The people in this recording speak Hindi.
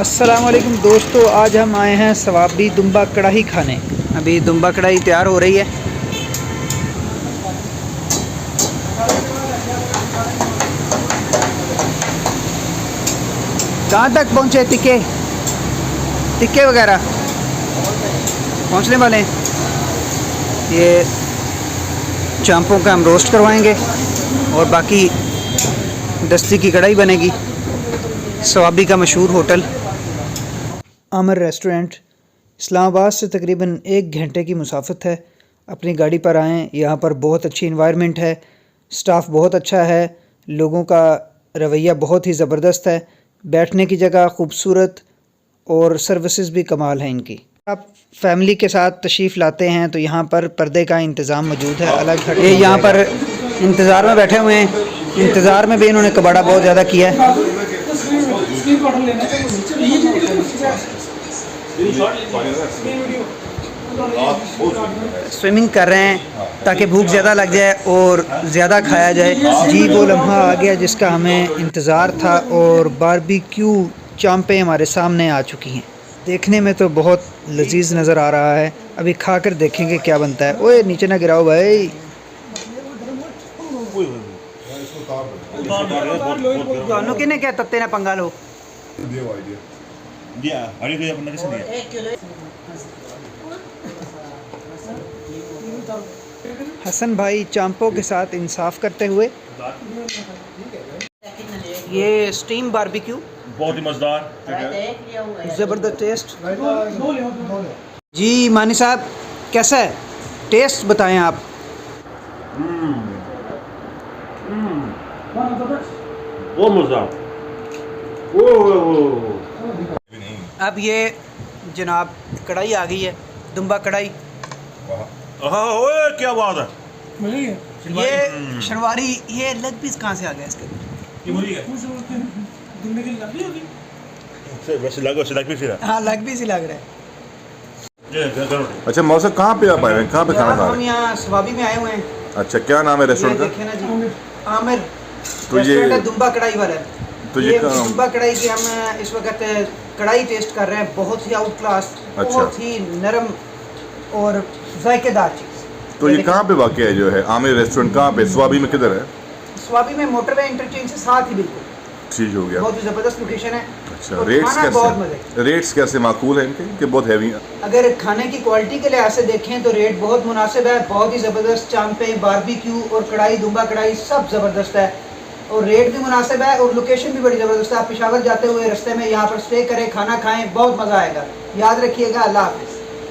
अस्सलाम वालेकुम दोस्तों, आज हम आए हैं सवाबी दुम्बा कढ़ाई खाने। अभी दुम्बा कढ़ाई तैयार हो रही है। कहाँ तक पहुँचे? टिक्के टिक्के वगैरह पहुँचने वाले हैं। ये चांपों का हम रोस्ट करवाएंगे और बाकी दस्ती की कढ़ाई बनेगी। सवाबी का मशहूर होटल आमिर रेस्टोरेंट इस्लामाबाद से तकरीबन 1 घंटे की मुसाफत है। अपनी गाड़ी पर आएँ। यहाँ पर बहुत अच्छी इन्वायरमेंट है, स्टाफ बहुत अच्छा है, लोगों का रवैया बहुत ही ज़बरदस्त है, बैठने की जगह खूबसूरत और सर्विसेज भी कमाल है इनकी। आप फैमिली के साथ तशरीफ़ लाते हैं तो यहाँ पर पर्दे का इंतज़ाम मौजूद है। अलग ये यहाँ पर इंतज़ार में बैठे हुए हैं। इंतज़ार में भी इन्होंने कबाड़ा बहुत ज़्यादा किया है। स्विमिंग कर रहे हैं ताकि भूख ज़्यादा लग जाए और ज़्यादा खाया जाए। जी वो लम्हा आ गया जिसका हमें इंतज़ार था और बारबेक्यू चांपें हमारे सामने आ चुकी हैं। देखने में तो बहुत लजीज नज़र आ रहा है। अभी खा कर देखेंगे क्या बनता है। ओए नीचे ना गिराओ भाई। दोनों किने क्या तत्ते ना पंगा लो। हसन भाई चांपों के साथ इंसाफ करते हुए। ये स्टीम बारबेक्यू बहुत ही मज़ेदार, ज़बरदस्त टेस्ट। जी मानी साहब कैसा है टेस्ट बताएं आप। बहुत मज़ेदार। अब ये जनाब कढ़ाई आ गई है, दुम्बा कढ़ाई। ओए क्या बात है। ये शनवारी, ये लेग पीस कहाँ से आ गया इसके? हाँ लेग पीस ही लग रहा है। अच्छा मौसम कहाँ पे आप आए हैं? कहाँ पे खाना खा हम रहे हैं? यहाँ सवाबी में आए हुए हैं। अच्छा क्या नाम है ये रेस्टोरेंट का? देखें ना जी, आमिर तो ये रेस्टोरेंट है, दुम्बा कढ़ाई वाला है। तो ये ये दुम्बा कढ़ाई की हम इस वक्त कढ़ाई टेस्ट कर रहे हैं। बहुत ही आउट क्लास, बहुत ही नरम और जायकेदार चीज़। तो ये कहाँ पे वाक़या है जो है आमिर रेस्टोरेंट? कहाँ पे? स्वाबी में किधर है? स्वाबी में मोटरवे इंटरचेंज से साथ ही बिल्कुल। ठीक हो गया। बहुत ही ज़बरदस्त लोकेशन है। अच्छा और रेट्स खाना बहुत कैसे? मज़े। रेट्स कैसे माकूल है इनके कि बहुत हैवी है? अगर खाने की क्वालिटी के लिहाज से देखें तो रेट बहुत मुनासिब है। बहुत ही ज़बरदस्त चांपें, बारबेक्यू और कढ़ाई, दुम्बा कढ़ाई सब ज़बरदस्त है और रेट भी मुनासिब है और लोकेशन भी बड़ी ज़बरदस्त है। आप पेशावर जाते हुए रास्ते में यहाँ पर स्टे करें, खाना खाएं, बहुत मज़ा आएगा। याद रखिएगा। अल्लाह हाफ़िज़।